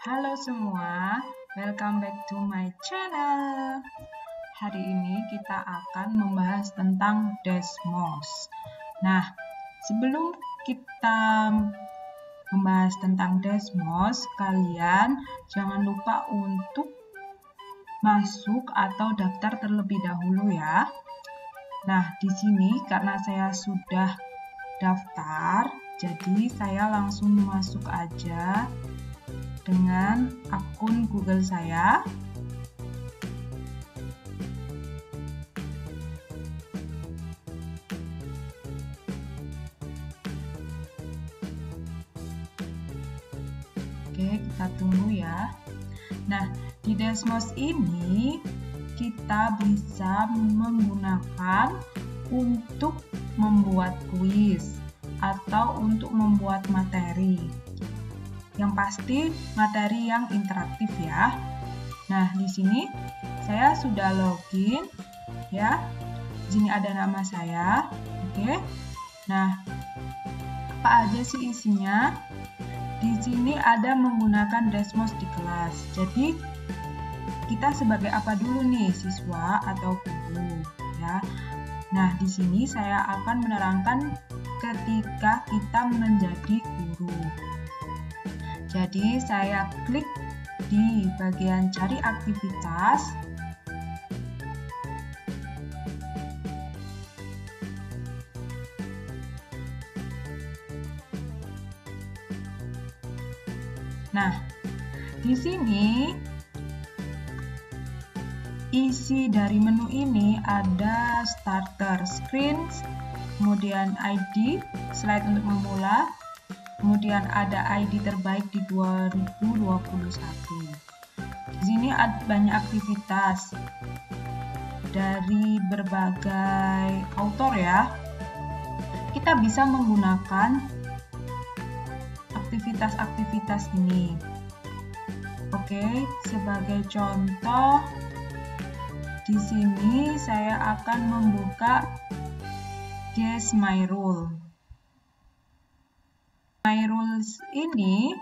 Halo semua, welcome back to my channel. Hari ini kita akan membahas tentang Desmos. Nah, sebelum kita membahas tentang Desmos, kalian jangan lupa untuk masuk atau daftar terlebih dahulu ya. Nah, di sini karena saya sudah daftar, jadi saya langsung masuk aja dengan akun Google saya. Oke, kita tunggu ya. Nah, di Desmos ini kita bisa menggunakan untuk membuat kuis atau untuk membuat materi. Yang pasti materi yang interaktif ya. Nah, di sini saya sudah login ya. Di sini ada nama saya. Oke. Nah, apa aja sih isinya? Di sini ada menggunakan Desmos di kelas. Jadi kita sebagai apa dulu nih, siswa atau guru ya. Nah, di sini saya akan menerangkan ketika kita menjadi guru. Jadi saya klik di bagian cari aktivitas. Nah, di sini isi dari menu ini ada starter screen, kemudian ID, slide untuk memula, kemudian ada ID terbaik di 2021. Di sini ada banyak aktivitas dari berbagai autor ya. Kita bisa menggunakan aktivitas-aktivitas ini. Oke, sebagai contoh di sini saya akan membuka Guess My Rule. My Rules ini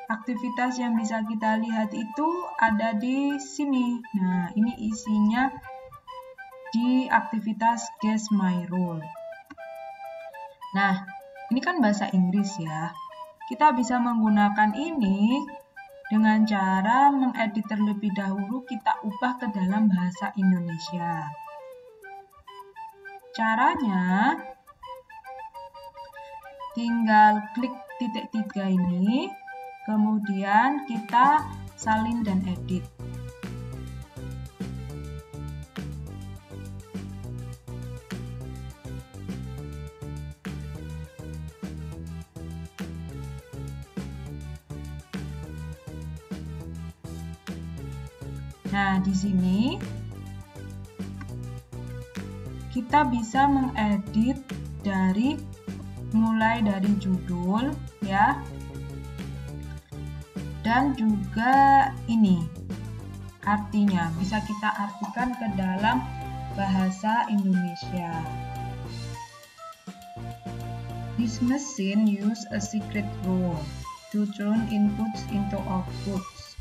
aktivitas yang bisa kita lihat itu ada di sini. Nah, ini isinya di aktivitas Guess My Rule. Nah, ini kan bahasa Inggris ya. Kita bisa menggunakan ini dengan cara mengedit terlebih dahulu, kita ubah ke dalam bahasa Indonesia. Caranya tinggal klik titik 3 ini, kemudian kita salin dan edit. Nah, di sini kita bisa mengedit mulai dari judul ya. Dan juga ini artinya bisa kita artikan ke dalam bahasa Indonesia. This machine use a secret rule to turn inputs into outputs.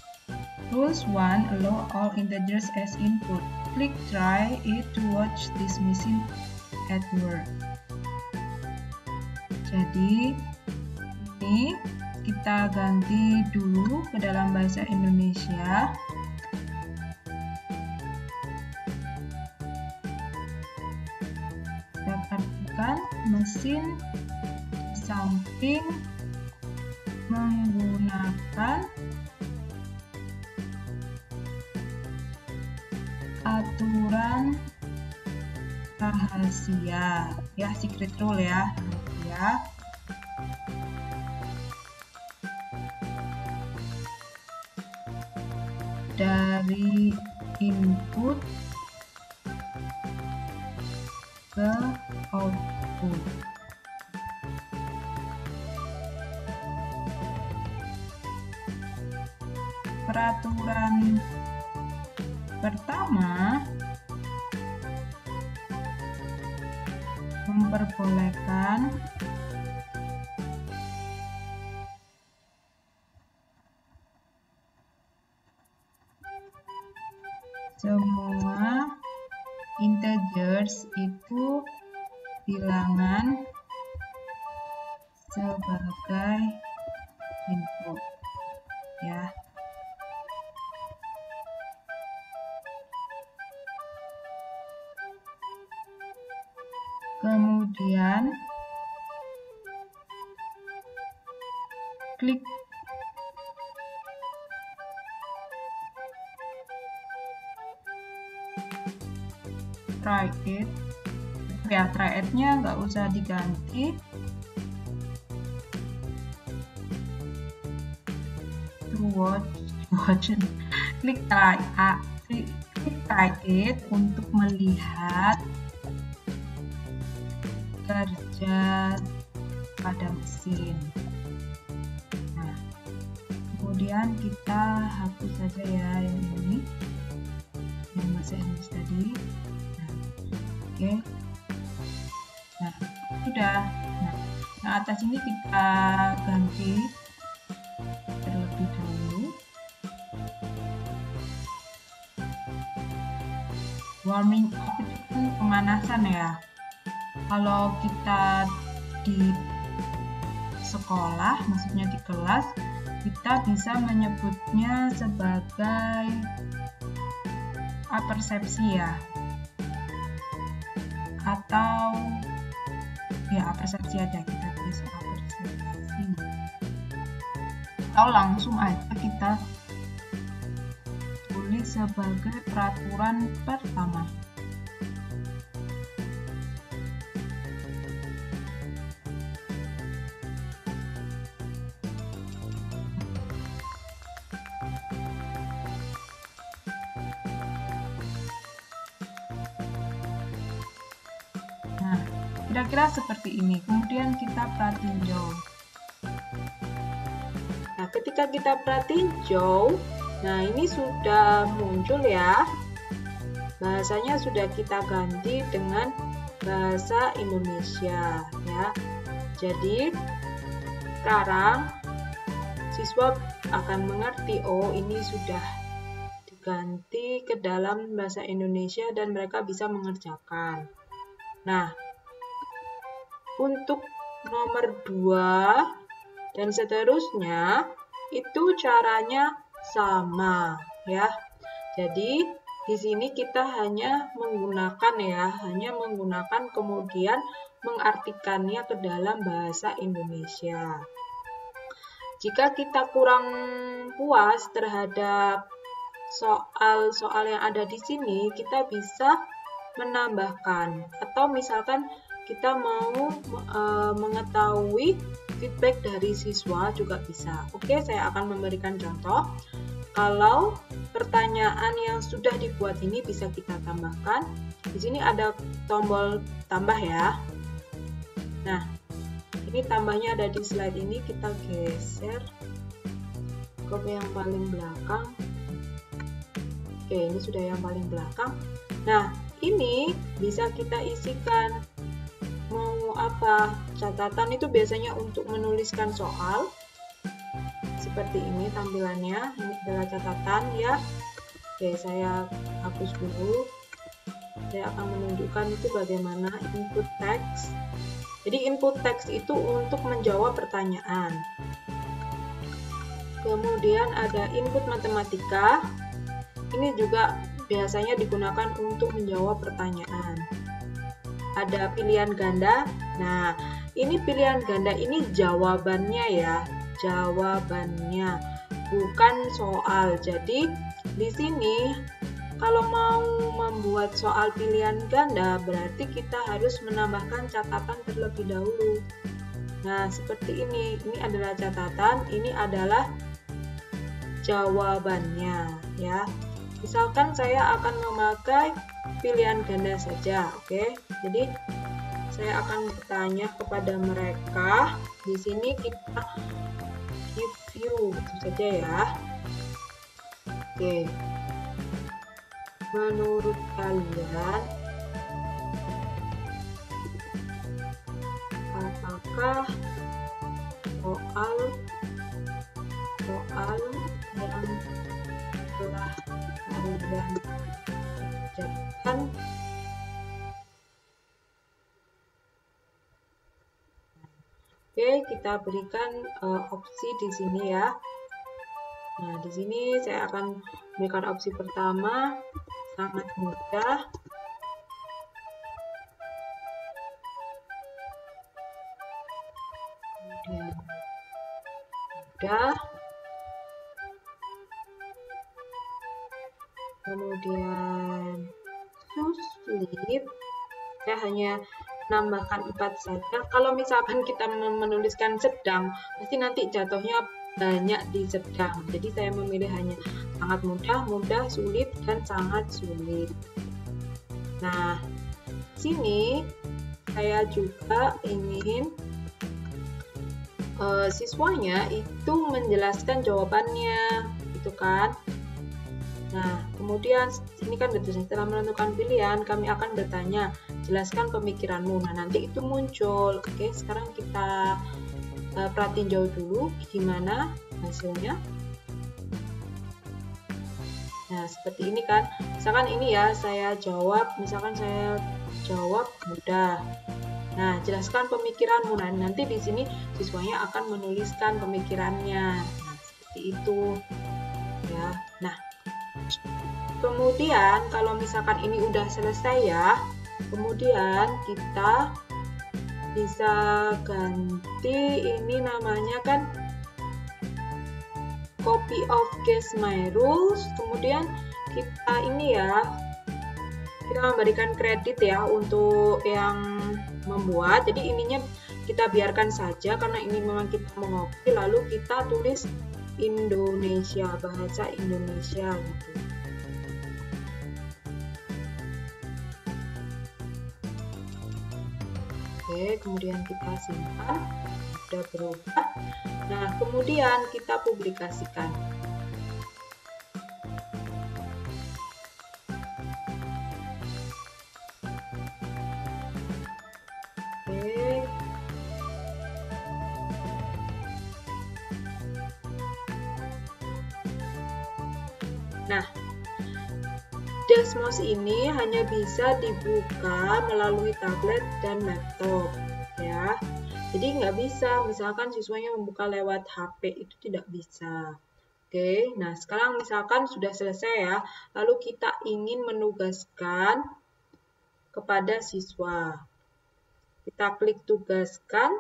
Rules 1 allow all integers as input. Click try it to watch this machine at work. Jadi ini kita ganti dulu ke dalam bahasa Indonesia. Kita artikan mesin di samping menggunakan aturan rahasia ya, secret rule ya, dari input ke output. Peraturan pertama memperbolehkan bilangan sebagai input ya. Kemudian klik try it ya, try it-nya nggak usah diganti, watch klik try it untuk melihat kerja pada mesin. Nah, kemudian kita hapus saja ya yang ini, yang bahasa Inggris tadi. Nah, oke. Nah, sudah. Nah, yang atas ini kita ganti terlebih dahulu. Warming up itu kan pemanasan ya. Kalau kita di sekolah, maksudnya di kelas, kita bisa menyebutnya sebagai apersepsi ya, atau ya apersepsi aja, kita tulis apersepsi, atau langsung aja kita tulis sebagai peraturan pertama. Nah, kira-kira seperti ini. Kemudian kita pratinjau. Nah, ketika kita pratinjau, nah ini sudah muncul ya. Bahasanya sudah kita ganti dengan bahasa Indonesia ya. Jadi sekarang siswa akan mengerti, oh ini sudah diganti ke dalam bahasa Indonesia dan mereka bisa mengerjakan. Nah, untuk nomor 2 dan seterusnya itu caranya sama ya. Jadi di sini kita hanya menggunakan kemudian mengartikannya ke dalam bahasa Indonesia. Jika kita kurang puas terhadap soal-soal yang ada di sini, kita bisa menambahkan, atau misalkan kita mau mengetahui feedback dari siswa juga bisa. Oke, saya akan memberikan contoh. Kalau pertanyaan yang sudah dibuat ini bisa kita tambahkan. Di sini ada tombol tambah ya. Nah, ini tambahnya ada di slide ini, kita geser ke yang paling belakang. Oke, ini sudah yang paling belakang. Nah, ini bisa kita isikan mau apa. Catatan itu biasanya untuk menuliskan soal. Seperti ini tampilannya. Ini adalah catatan ya. Oke, saya hapus dulu. Saya akan menunjukkan itu bagaimana input text. Jadi input text itu untuk menjawab pertanyaan. Kemudian ada input matematika. Ini juga biasanya digunakan untuk menjawab pertanyaan. Ada pilihan ganda. Nah, ini pilihan ganda ini jawabannya ya, jawabannya, bukan soal. Jadi di sini kalau mau membuat soal pilihan ganda berarti kita harus menambahkan catatan terlebih dahulu. Nah, seperti ini. Ini adalah catatan, ini adalah jawabannya ya. Misalkan saya akan memakai pilihan ganda saja, oke? Jadi saya akan bertanya kepada mereka. Di sini kita give you gitu saja ya. Oke. Menurut kalian apakah soal yang telah kalian kerjakan Oke, kita berikan opsi di sini ya. Nah, di sini saya akan berikan opsi pertama, sangat mudah. Kemudian mudah. Kemudian sulit. Saya hanya menambahkan 4 saja. Kalau misalkan kita menuliskan sedang, pasti nanti jatuhnya banyak di sedang. Jadi saya memilih hanya sangat mudah, mudah, sulit, dan sangat sulit. Nah, sini saya juga ingin siswanya itu menjelaskan jawabannya, gitu kan. Nah, kemudian ini kan setelah menentukan pilihan, kami akan bertanya, jelaskan pemikiranmu. Nah, nanti itu muncul. Oke, sekarang kita perhatiin jauh dulu gimana hasilnya. Nah, seperti ini kan. Misalkan ini ya, misalkan saya jawab mudah. Nah, jelaskan pemikiranmu. Nah, nanti di sini siswanya akan menuliskan pemikirannya. Nah, seperti itu. Ya. Nah, kemudian kalau misalkan ini udah selesai ya, kemudian kita bisa ganti ini namanya kan copy of guess my rules. Kemudian kita ini ya, kita memberikan kredit ya untuk yang membuat. Jadi ininya kita biarkan saja karena ini memang kita mengopi, lalu kita tulis Indonesia, bahasa Indonesia gitu. Oke, kemudian kita simpan, sudah berubah. Nah, kemudian kita publikasikan. Oke. Nah, Desmos ini hanya bisa dibuka melalui tablet dan laptop, ya. Jadi nggak bisa, misalkan siswanya membuka lewat HP, itu tidak bisa. Oke, nah sekarang misalkan sudah selesai ya, lalu kita ingin menugaskan kepada siswa. Kita klik tugaskan,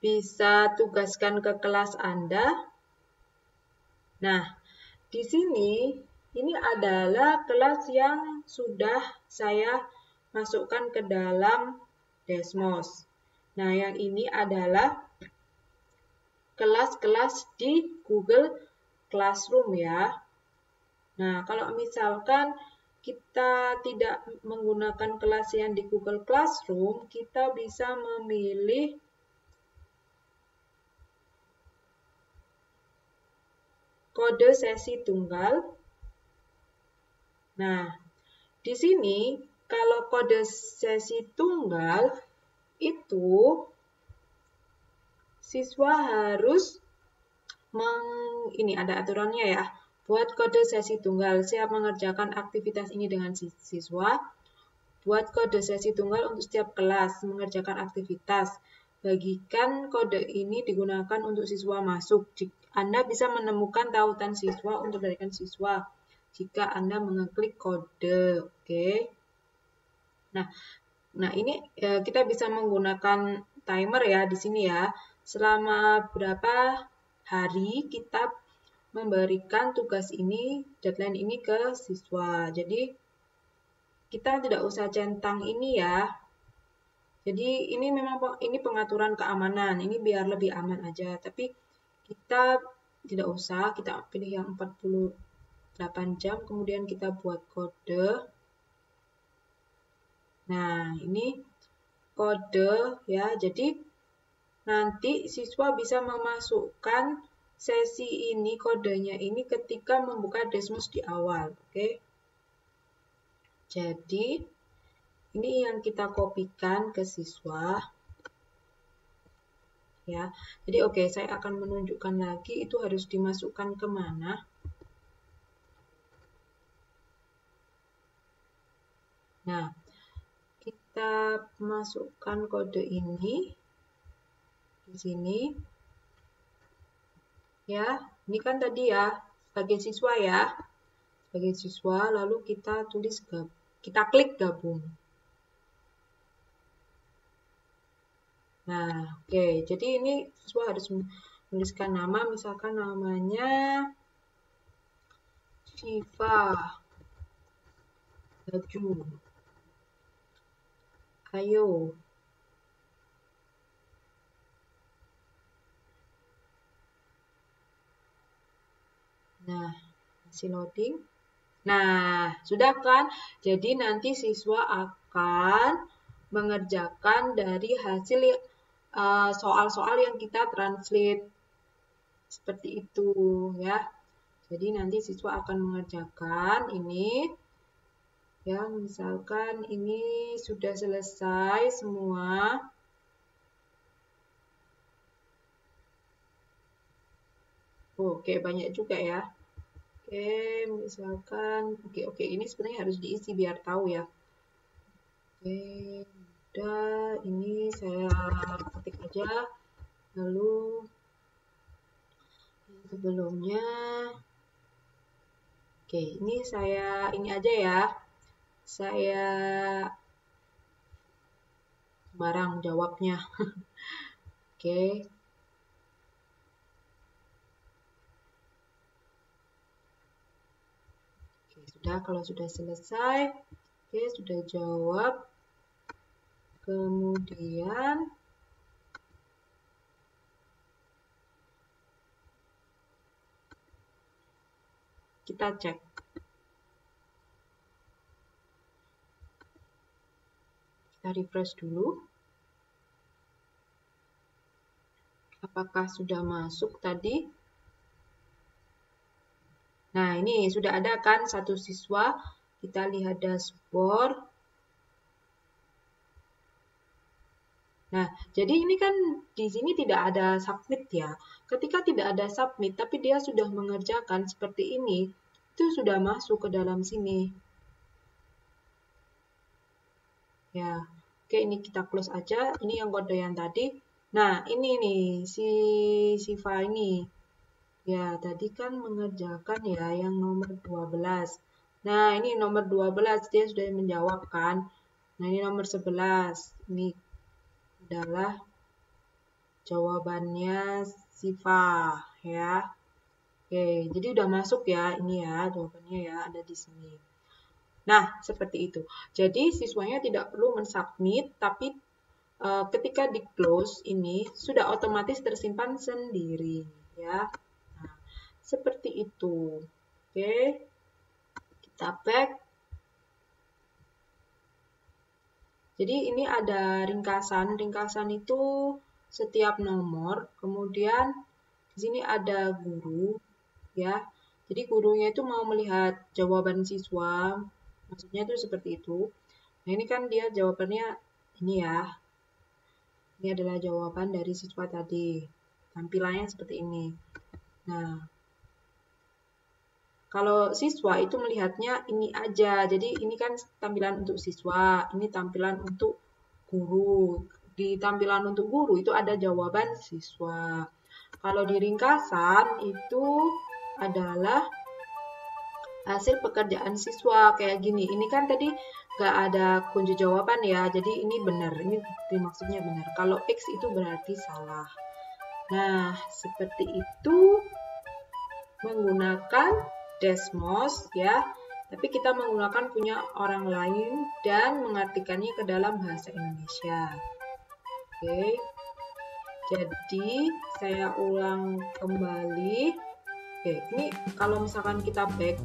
bisa tugaskan ke kelas Anda. Nah, di sini ini adalah kelas yang sudah saya masukkan ke dalam Desmos. Nah, yang ini adalah kelas-kelas di Google Classroom ya. Nah, kalau misalkan kita tidak menggunakan kelas yang di Google Classroom, kita bisa memilih kode sesi tunggal. Nah, di sini kalau kode sesi tunggal itu siswa harus ini ada aturannya ya. Buat kode sesi tunggal, siap mengerjakan aktivitas ini dengan siswa. Buat kode sesi tunggal untuk setiap kelas, mengerjakan aktivitas. Bagikan kode ini digunakan untuk siswa masuk. Anda bisa menemukan tautan siswa untuk berikan siswa jika Anda mengeklik kode. Oke. Nah ini kita bisa menggunakan timer ya di sini ya. Selama berapa hari kita memberikan tugas ini, deadline ini ke siswa. Jadi kita tidak usah centang ini ya. Jadi ini memang ini pengaturan keamanan. Ini biar lebih aman aja. Tapi kita tidak usah, kita pilih yang 48 jam, kemudian kita buat kode. Nah, ini kode ya. Jadi nanti siswa bisa memasukkan sesi ini, kodenya ini ketika membuka Desmos di awal, oke? Jadi ini yang kita kopikan ke siswa. Ya, jadi oke, saya akan menunjukkan lagi itu harus dimasukkan kemana. Nah, kita masukkan kode ini. di sini. Ya, ini kan tadi ya, sebagai siswa ya. Sebagai siswa, lalu kita tulis kita klik gabung. Nah, oke. Jadi ini siswa harus menuliskan nama, misalkan namanya Syifa Baju. Ayo. Nah, masih loading. Nah, sudah kan? Jadi nanti siswa akan mengerjakan dari hasil soal-soal yang kita translate. Seperti itu ya. Jadi nanti siswa akan mengerjakan ini. Ya, misalkan ini sudah selesai semua. Oke, banyak juga ya. Oke, misalkan oke, ini sebenarnya harus diisi biar tahu ya. Oke, udah, ini saya ketik aja. Lalu sebelumnya, oke, ini aja ya. Saya sembarang jawabnya. Oke. Sudah, kalau sudah selesai, oke, sudah jawab. Kemudian kita cek. Kita refresh dulu. Apakah sudah masuk tadi? Nah, ini sudah ada kan satu siswa. Kita lihat dashboard. Nah, jadi ini kan di sini tidak ada submit ya. Ketika tidak ada submit, tapi dia sudah mengerjakan seperti ini, itu sudah masuk ke dalam sini. Ya, oke, ini kita close aja. Ini yang kode yang tadi. Nah, ini nih, si Syifa ini. Ya, tadi kan mengerjakan ya yang nomor 12. Nah, ini nomor 12, dia sudah menjawab kan. Nah, ini nomor 11. Ini adalah jawabannya Syifa ya. Oke, jadi udah masuk ya ini ya jawabannya ya ada di sini. Nah, seperti itu. Jadi siswanya tidak perlu mensubmit tapi ketika di close ini sudah otomatis tersimpan sendiri ya. Nah, seperti itu. Oke. Kita back. Jadi ini ada ringkasan. Ringkasan itu setiap nomor, kemudian di sini ada guru ya. Jadi gurunya itu mau melihat jawaban siswa. Maksudnya itu seperti itu. Nah, ini kan dia jawabannya ini ya. Ini adalah jawaban dari siswa tadi. Tampilannya seperti ini. Nah, kalau siswa itu melihatnya ini aja. Jadi ini kan tampilan untuk siswa, ini tampilan untuk guru. Di tampilan untuk guru itu ada jawaban siswa. Kalau di ringkasan itu adalah hasil pekerjaan siswa kayak gini. Ini kan tadi nggak ada kunci jawaban ya, jadi ini benar. Ini maksudnya benar. Kalau X itu berarti salah. Nah, seperti itu menggunakan Desmos ya. Tapi kita menggunakan punya orang lain dan mengartikannya ke dalam bahasa Indonesia. Oke. Jadi saya ulang kembali. Oke, ini kalau misalkan kita back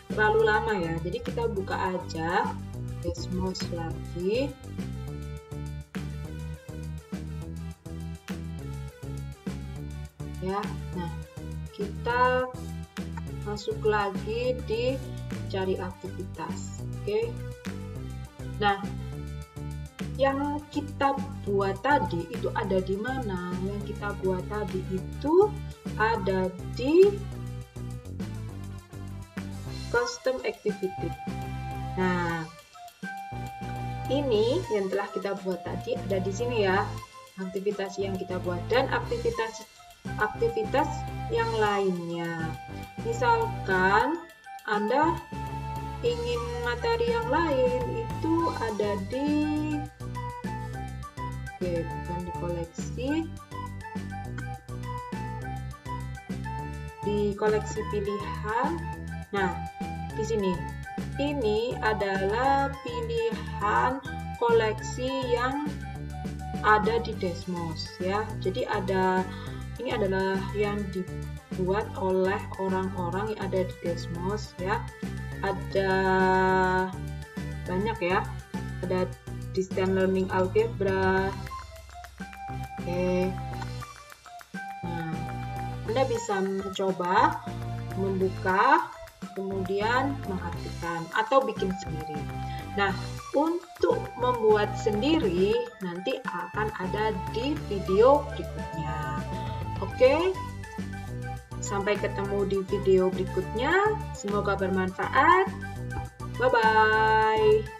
terlalu lama ya. Jadi kita buka aja Desmos lagi. Ya. Nah, kita masuk lagi di cari aktivitas. Oke. Nah, yang kita buat tadi itu ada di mana? Yang kita buat tadi itu ada di custom activity. Nah, ini yang telah kita buat tadi ada di sini ya. aktivitas yang kita buat dan aktivitas yang lainnya. Misalkan Anda ingin materi yang lain, itu ada di bukan di koleksi, di koleksi pilihan. Nah, di sini ini adalah pilihan koleksi yang ada di Desmos ya. Jadi ini adalah yang dibuat oleh orang-orang yang ada di Desmos ya. Ada banyak ya. Ada Distance Learning Algebra. Oke. Nah, Anda bisa mencoba membuka, kemudian mengartikan atau bikin sendiri. Nah, untuk membuat sendiri nanti akan ada di video berikutnya. Oke, sampai ketemu di video berikutnya. Semoga bermanfaat. Bye-bye.